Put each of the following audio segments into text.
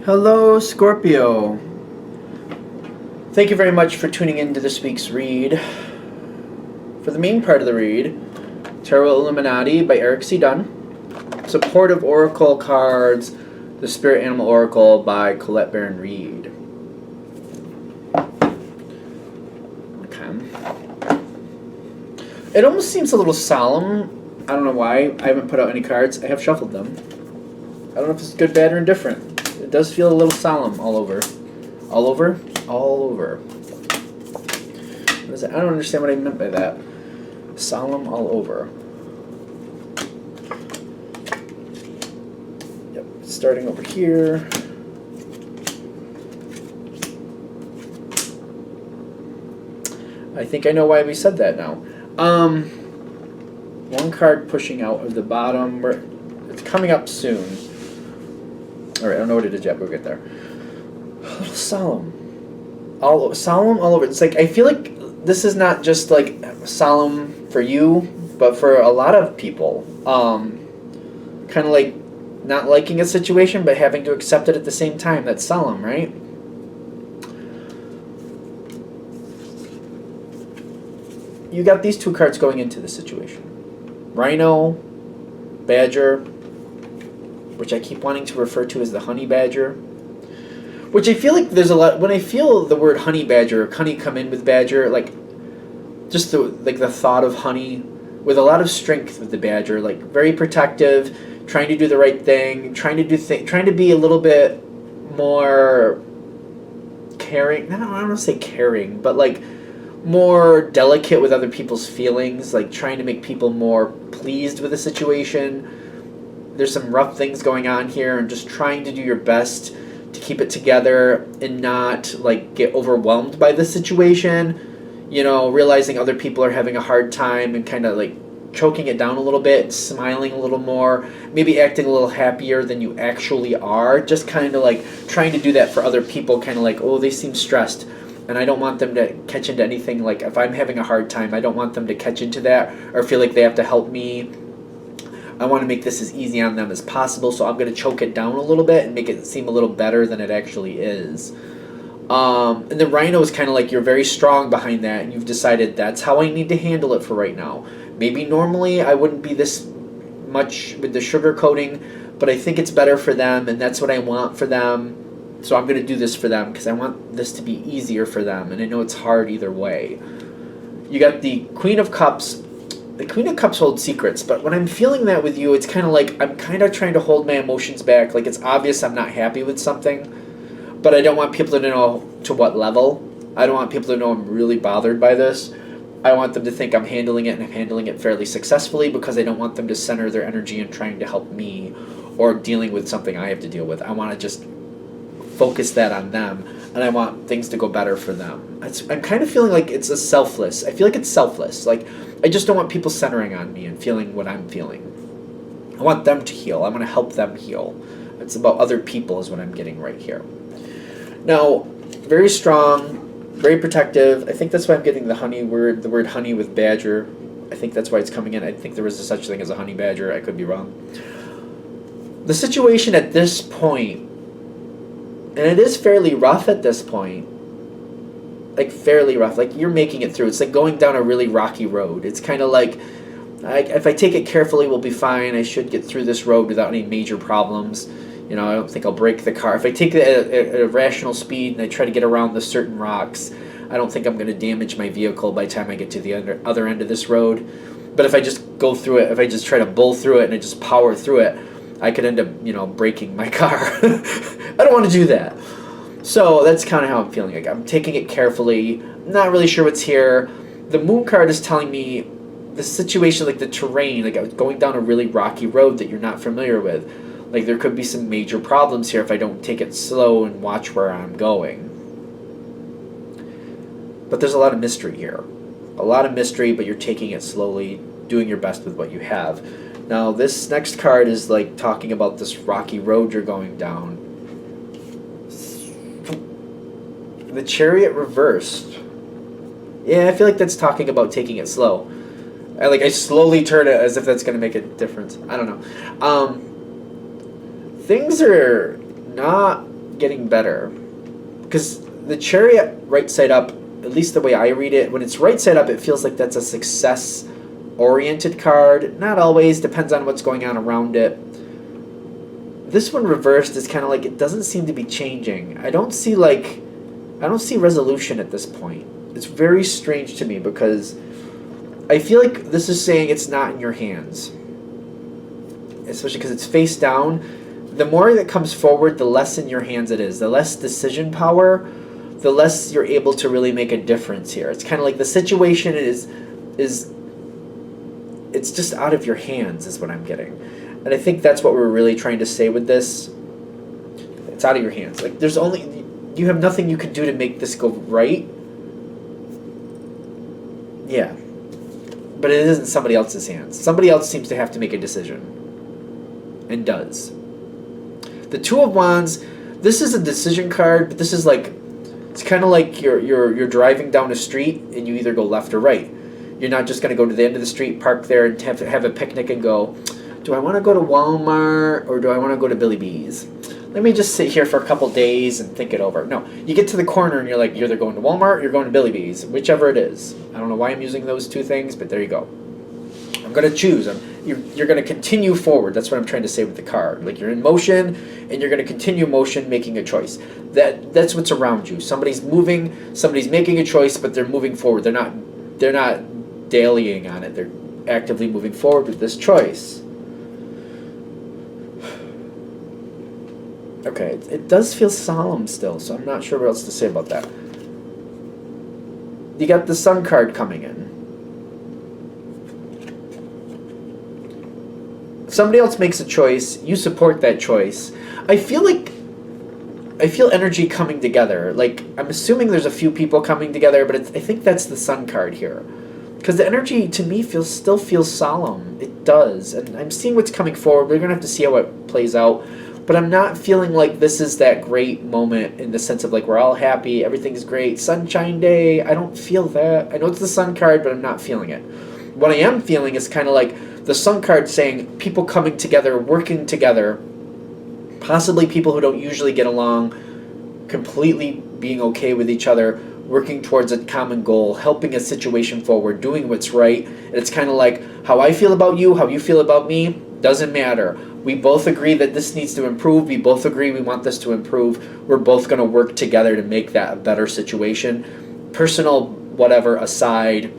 Hello, Scorpio. Thank you very much for tuning in to this week's read. For the main part of the read, Tarot Illuminati by Eric C. Dunn, Supportive Oracle cards, The Spirit Animal Oracle by Colette Baron Reed. Okay. It almost seems a little solemn. I don't know why. I haven't put out any cards. I have shuffled them. I don't know if it's good, bad, or indifferent. It does feel a little solemn all over. All over? All over. What is that? I don't understand what I meant by that. Solemn all over. Yep, starting over here. I think I know why we said that now. One card pushing out of the bottom. It's coming up soon. Alright, I don't know what it is yet, but we'll get there. A little solemn. Solemn all over. It's like, I feel like this is not just like solemn for you, but for a lot of people. Kind of like not liking a situation, but having to accept it at the same time. That's solemn, right? You got these two cards going into the situation. Rhino, Badger, which I keep wanting to refer to as the honey badger, which I feel like there's a lot, when I feel the word honey badger, or honey come in with badger, like, just the thought of honey, with a lot of strength with the badger, like, very protective, trying to do the right thing, trying to be a little bit more caring, I don't want to say caring, but, like, more delicate with other people's feelings, like, trying to make people more pleased with the situation. There's some rough things going on here, and just trying to do your best to keep it together and not like get overwhelmed by the situation. You know, realizing other people are having a hard time and kind of like choking it down a little bit and smiling a little more, maybe acting a little happier than you actually are. Just kind of like trying to do that for other people, kind of like, oh, they seem stressed. And I don't want them to catch into anything. Like if I'm having a hard time, I don't want them to catch into that or feel like they have to help me. I want to make this as easy on them as possible, so I'm going to choke it down a little bit and make it seem a little better than it actually is. And the Rhino is kind of like you're very strong behind that, and you've decided that's how I need to handle it for right now. Maybe normally I wouldn't be this much with the sugar coating, but I think it's better for them, and that's what I want for them. So I'm going to do this for them because I want this to be easier for them, and I know it's hard either way. You got the Queen of Cups. The Queen of Cups holds secrets, but when I'm feeling that with you, it's kind of like I'm kind of trying to hold my emotions back. Like it's obvious I'm not happy with something, but I don't want people to know to what level. I don't want people to know I'm really bothered by this. I want them to think I'm handling it and I'm handling it fairly successfully because I don't want them to center their energy in trying to help me or dealing with something I have to deal with. I want to just focus that on them, and I want things to go better for them. I'm kind of feeling like it's a selfless. I feel like it's selfless. Like I just don't want people centering on me and feeling what I'm feeling. I want them to heal. I want to help them heal. It's about other people is what I'm getting right here. Now, very strong, very protective. I think that's why I'm getting the word honey with badger. I think that's why it's coming in. I think there was such thing as a honey badger. I could be wrong. The situation at this point, and it is fairly rough at this point, like fairly rough, like you're making it through. It's like going down a really rocky road. It's kind of like, if I take it carefully, we'll be fine. I should get through this road without any major problems. You know, I don't think I'll break the car. If I take it at a rational speed and I try to get around the certain rocks, I don't think I'm going to damage my vehicle by the time I get to the other end of this road. But if I just go through it, if I just try to bull through it and I just power through it, I could end up, breaking my car. I don't want to do that. So that's kind of how I'm feeling. Like I'm taking it carefully. Not really sure what's here. The Moon card is telling me the situation, like the terrain, like I was going down a really rocky road that you're not familiar with. Like there could be some major problems here if I don't take it slow and watch where I'm going. But there's a lot of mystery here. A lot of mystery, but you're taking it slowly, doing your best with what you have. Now, this next card is like talking about this rocky road you're going down. The Chariot reversed. Yeah, I feel like that's talking about taking it slow. I slowly turn it as if that's going to make a difference. I don't know. Things are not getting better. Because the Chariot right side up, at least the way I read it, when it's right side up, it feels like that's a success-oriented card. Not always, depends on what's going on around it. This one reversed is kind of like, it doesn't seem to be changing. I don't see resolution at this point. It's very strange to me because I feel like this is saying it's not in your hands. Especially because it's face down. The more that comes forward, the less in your hands it is. The less decision power, the less you're able to really make a difference here. It's kind of like the situation is it's just out of your hands is what I'm getting. And I think that's what we're really trying to say with this. It's out of your hands. Like you have nothing you can do to make this go right. Yeah. But it isn't somebody else's hands. Somebody else seems to have to make a decision. And does. The Two of Wands, this is a decision card, but this is like, it's kind of like you're driving down a street and you either go left or right. You're not just going to go to the end of the street, park there, and have a picnic and go, do I want to go to Walmart or do I want to go to Billy B's? Let me just sit here for a couple days and think it over. No, you get to the corner and you're like, you're either going to Walmart or you're going to Billy B's, whichever it is. I don't know why I'm using those two things, but there you go. I'm going to choose. You're going to continue forward. That's what I'm trying to say with the card. Like you're in motion and you're going to continue motion making a choice. That's what's around you. Somebody's moving, somebody's making a choice, but they're moving forward. They're not dallying on it. They're actively moving forward with this choice. Okay, it does feel solemn still, so I'm not sure what else to say about that. You got the Sun card coming in. Somebody else makes a choice, you support that choice. I feel energy coming together. Like, I'm assuming there's a few people coming together, but I think that's the Sun card here. Because the energy, to me, still feels solemn. It does. And I'm seeing what's coming forward. We're going to have to see how it plays out. But I'm not feeling like this is that great moment in the sense of, like, we're all happy, everything's great, sunshine day. I don't feel that. I know it's the Sun card, but I'm not feeling it. What I am feeling is kind of like the Sun card saying people coming together, working together, possibly people who don't usually get along, completely being okay with each other, working towards a common goal, helping a situation forward, doing what's right. And it's kind of like how I feel about you, how you feel about me, doesn't matter. We both agree that this needs to improve. We both agree we want this to improve. We're both going to work together to make that a better situation. Personal whatever aside,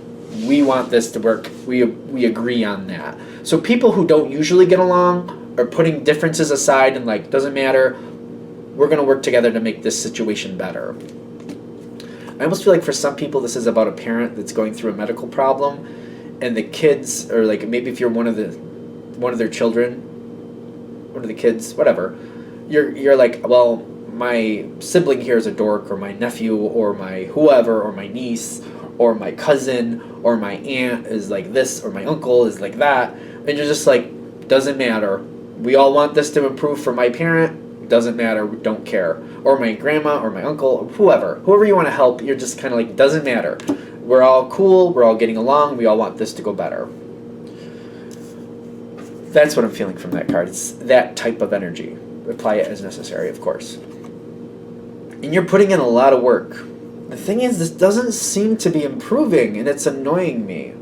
we want this to work. We agree on that. So people who don't usually get along are putting differences aside and like, doesn't matter. We're going to work together to make this situation better. I almost feel like for some people this is about a parent that's going through a medical problem and the kids, or like maybe if you're one of their children, one of the kids, whatever, you're like, well, my sibling here is a dork, or my nephew, or my whoever, or my niece, or my cousin, or my aunt is like this, or my uncle is like that, and you're just like, doesn't matter. We all want this to improve for my parent, doesn't matter, don't care. Or my grandma, or my uncle, whoever you want to help, you're just kind of like, doesn't matter. We're all cool, we're all getting along, we all want this to go better. That's what I'm feeling from that card. It's that type of energy. Apply it as necessary, of course. And you're putting in a lot of work. The thing is, this doesn't seem to be improving, and it's annoying me.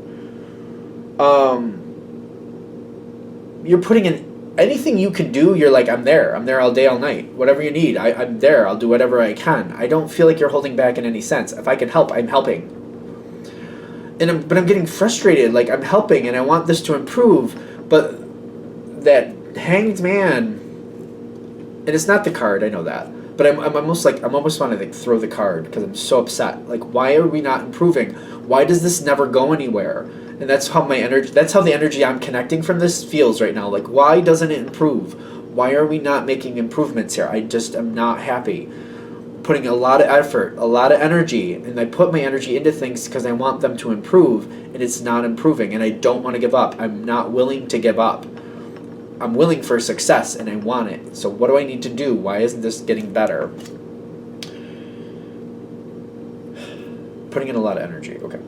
You're putting in anything you can do, you're like, I'm there all day, all night. Whatever you need, I'm there. I'll do whatever I can. I don't feel like you're holding back in any sense. If I can help, I'm helping. But I'm getting frustrated. Like, I'm helping, and I want this to improve, but that Hanged Man, and it's not the card, I know that, but I'm almost want to like throw the card because I'm so upset. Like, why are we not improving? Why does this never go anywhere? And that's how the energy I'm connecting from this feels right now. Like, why doesn't it improve? Why are we not making improvements here? I just am not happy. Putting a lot of effort, a lot of energy, and I put my energy into things because I want them to improve, and it's not improving, and I don't want to give up. I'm not willing to give up. I'm willing for success, and I want it. So what do I need to do? Why isn't this getting better? Putting in a lot of energy. Okay.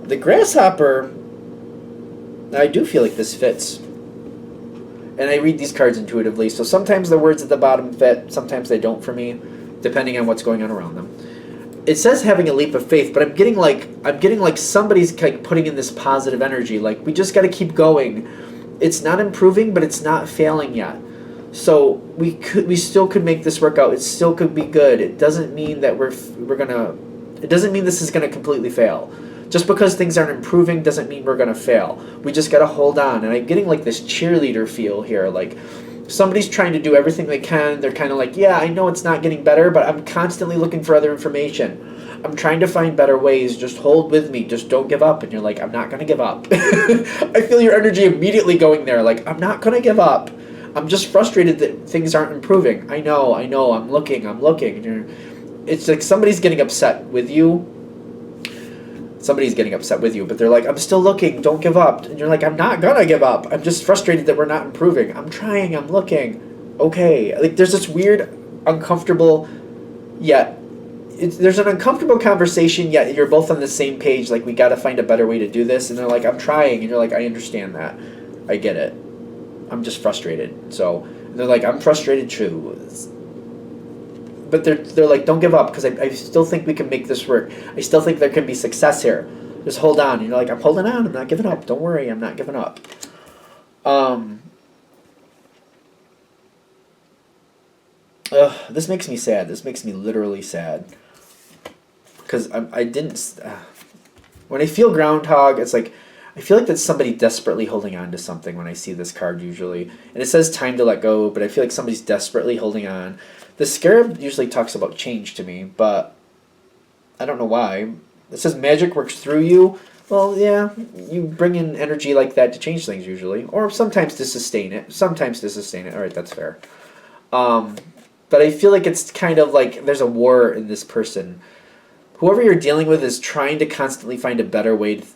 The Grasshopper, I do feel like this fits. And I read these cards intuitively, so sometimes the words at the bottom fit, sometimes they don't for me, depending on what's going on around them. It says having a leap of faith, but I'm getting like somebody's like putting in this positive energy. Like, we just got to keep going. It's not improving, but it's not failing yet. So we still could make this work out. It still could be good. It doesn't mean that it doesn't mean this is gonna completely fail. Just because things aren't improving doesn't mean we're gonna fail. We just gotta hold on. And I'm getting like this cheerleader feel here. Like, somebody's trying to do everything they can. They're kind of like, yeah, I know it's not getting better, but I'm constantly looking for other information. I'm trying to find better ways. Just hold with me. Just don't give up. And you're like, I'm not gonna give up. I feel your energy immediately going there. Like, I'm not gonna give up. I'm just frustrated that things aren't improving. I know, I'm looking. And it's like somebody's getting upset with you. Somebody's getting upset with you, but they're like, I'm still looking, don't give up. And you're like, I'm not gonna give up. I'm just frustrated that we're not improving. I'm trying, I'm looking. Okay. Like, there's this weird, uncomfortable, yet, there's an uncomfortable conversation, yet you're both on the same page, like, we gotta find a better way to do this. And they're like, I'm trying. And you're like, I understand that. I get it. I'm just frustrated. So they're like, I'm frustrated too. But they're like, don't give up, because I still think we can make this work. I still think there can be success here. Just hold on. And you're like, I'm holding on. I'm not giving up. Don't worry. I'm not giving up. This makes me sad. This makes me literally sad. Because I didn't... when I feel groundhog, it's like... I feel like that's somebody desperately holding on to something when I see this card usually. And it says time to let go, but I feel like somebody's desperately holding on. The scarab usually talks about change to me, but I don't know why. It says magic works through you. Well, yeah, you bring in energy like that to change things usually. Or sometimes to sustain it. Alright, that's fair. But I feel like it's kind of like there's a war in this person. Whoever you're dealing with is trying to constantly find a better way to...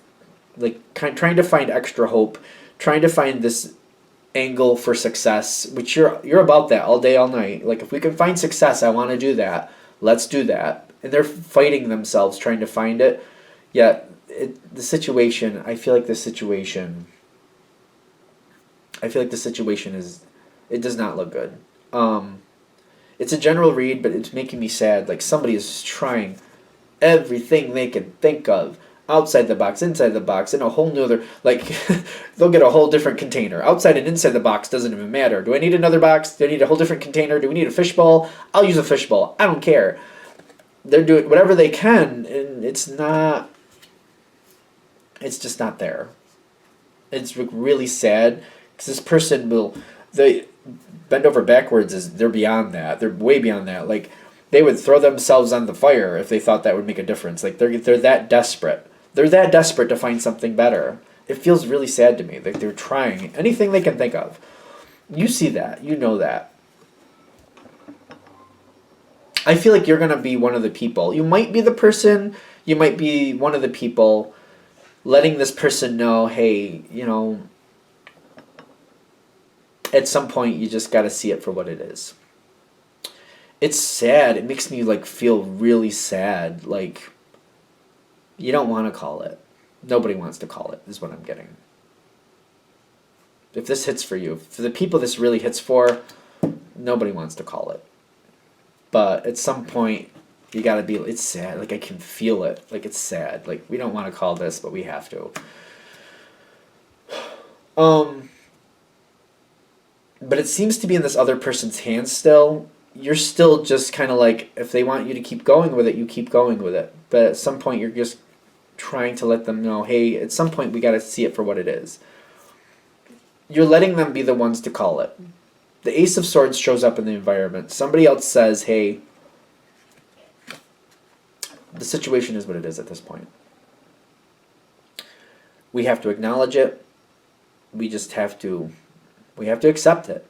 trying to find extra hope, trying to find this angle for success, which you're about that all day, all night. Like, if we can find success, I want to do that. Let's do that. And they're fighting themselves trying to find it. Yet, the situation is, it does not look good. It's a general read, but it's making me sad. Like, somebody is trying everything they can think of. Outside the box, inside the box, in a whole new other, like, they'll get a whole different container. Outside and inside the box doesn't even matter. Do I need another box? Do I need a whole different container? Do we need a fishbowl? I'll use a fishbowl. I don't care. They're doing whatever they can, and it's just not there. It's really sad, because this person they bend over backwards, they're beyond that. They're way beyond that. Like, they would throw themselves on the fire if they thought that would make a difference. Like, they're that desperate. They're that desperate to find something better. It feels really sad to me. Like, they're trying anything they can think of. You see that. You know that. I feel like you're going to be one of the people. You might be the person. You might be one of the people letting this person know, hey, at some point you just got to see it for what it is. It's sad. It makes me, like, feel really sad. Like, you don't want to call it. Nobody wants to call it, is what I'm getting. If this hits for you, for the people this really hits for, nobody wants to call it. But at some point, you gotta be, it's sad. Like, I can feel it. Like, it's sad. Like, we don't want to call this, but we have to. But it seems to be in this other person's hands still. You're still just kind of like, if they want you to keep going with it, you keep going with it. But at some point, you're just trying to let them know, hey, at some point, we got to see it for what it is. You're letting them be the ones to call it. The Ace of Swords shows up in the environment. Somebody else says, hey, the situation is what it is at this point. We have to acknowledge it. We have to accept it.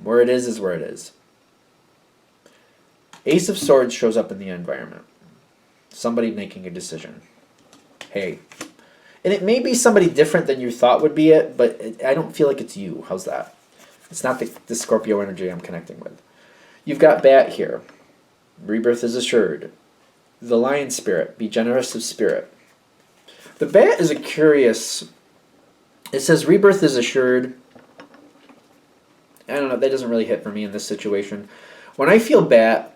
Where it is where it is. Ace of Swords shows up in the environment. Somebody making a decision. Hey. And it may be somebody different than you thought would be it, but I don't feel like it's you. How's that? It's not the Scorpio energy I'm connecting with. You've got Bat here. Rebirth is assured. The Lion Spirit. Be generous of spirit. The Bat is a curious... It says rebirth is assured. I don't know, that doesn't really hit for me in this situation. When I feel Bat,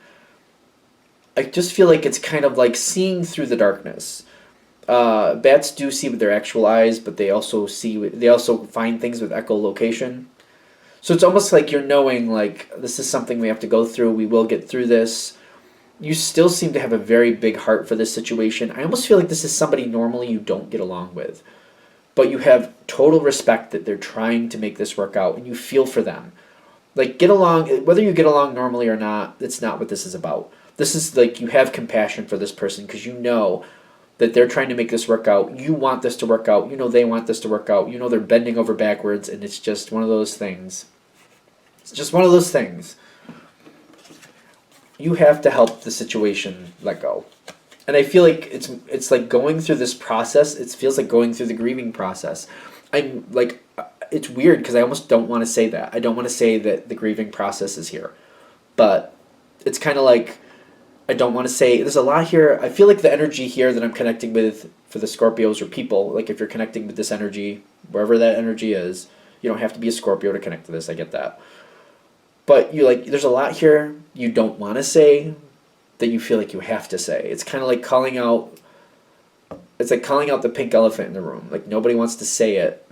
I just feel like it's kind of like seeing through the darkness. Bats do see with their actual eyes, but they also find things with echolocation. So it's almost like you're knowing, like, this is something we have to go through. We will get through this. You still seem to have a very big heart for this situation. I almost feel like this is somebody normally you don't get along with, but you have total respect that they're trying to make this work out, and you feel for them. Like, get along, whether you get along normally or not, that's not what this is about. This is like you have compassion for this person because you know that they're trying to make this work out. You want this to work out. You know they want this to work out. You know they're bending over backwards, and it's just one of those things. It's just one of those things. You have to help the situation let go. And I feel like it's like going through this process. It feels like going through the grieving process. I'm like, it's weird because I almost don't want to say that. I don't want to say that the grieving process is here. But it's kind of like, I don't want to say, there's a lot here. I feel like the energy here that I'm connecting with for the Scorpios or people, like if you're connecting with this energy, wherever that energy is, you don't have to be a Scorpio to connect to this. I get that. But you like, there's a lot here you don't want to say that you feel like you have to say. It's kind of like calling out. It's like calling out the pink elephant in the room. Like nobody wants to say it,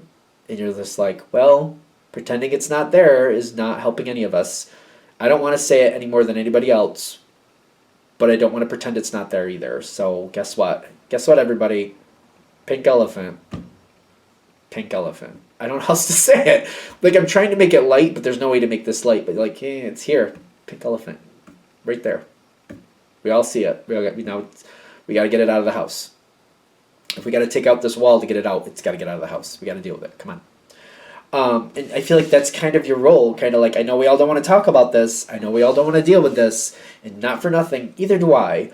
and you're just like, well, pretending it's not there is not helping any of us. I don't want to say it any more than anybody else, but I don't want to pretend it's not there either. So guess what? Guess what, everybody? Pink elephant. Pink elephant. I don't know how else to say it. Like, I'm trying to make it light, but there's no way to make this light. But like, hey, it's here. Pink elephant. Right there. We all see it. We got to get it out of the house. If we got to take out this wall to get it out, it's got to get out of the house. We got to deal with it. Come on. And I feel like that's kind of your role. Kind of like, I know we all don't want to talk about this. I know we all don't want to deal with this. And not for nothing, either do I.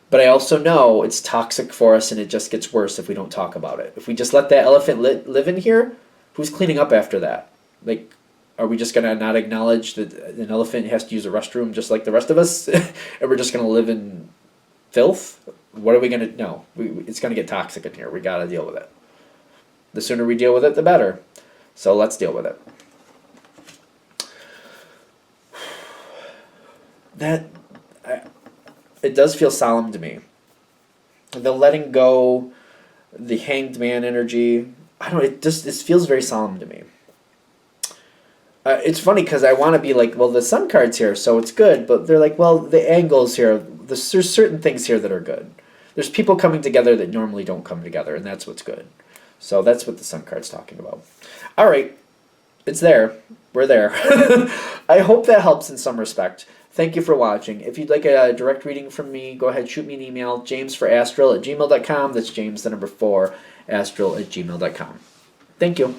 But I also know it's toxic for us, and it just gets worse if we don't talk about it. If we just let that elephant live in here, who's cleaning up after that? Like, are we just going to not acknowledge that an elephant has to use a restroom just like the rest of us? And we're just going to live in filth? What are we going to... No, it's going to get toxic in here. We got to deal with it. The sooner we deal with it, the better. So let's deal with it. It does feel solemn to me. The letting go, the hanged man energy, I don't know, it feels very solemn to me. It's funny because I want to be like, well, the sun card's here, so it's good, but they're like, well, the angles here, there's certain things here that are good. There's people coming together that normally don't come together, and that's what's good. So that's what the sun card's talking about. All right, it's there. We're there. I hope that helps in some respect. Thank you for watching. If you'd like a direct reading from me, go ahead, shoot me an email, jamesforastral@gmail.com. That's James, the number 4, astral@gmail.com. Thank you.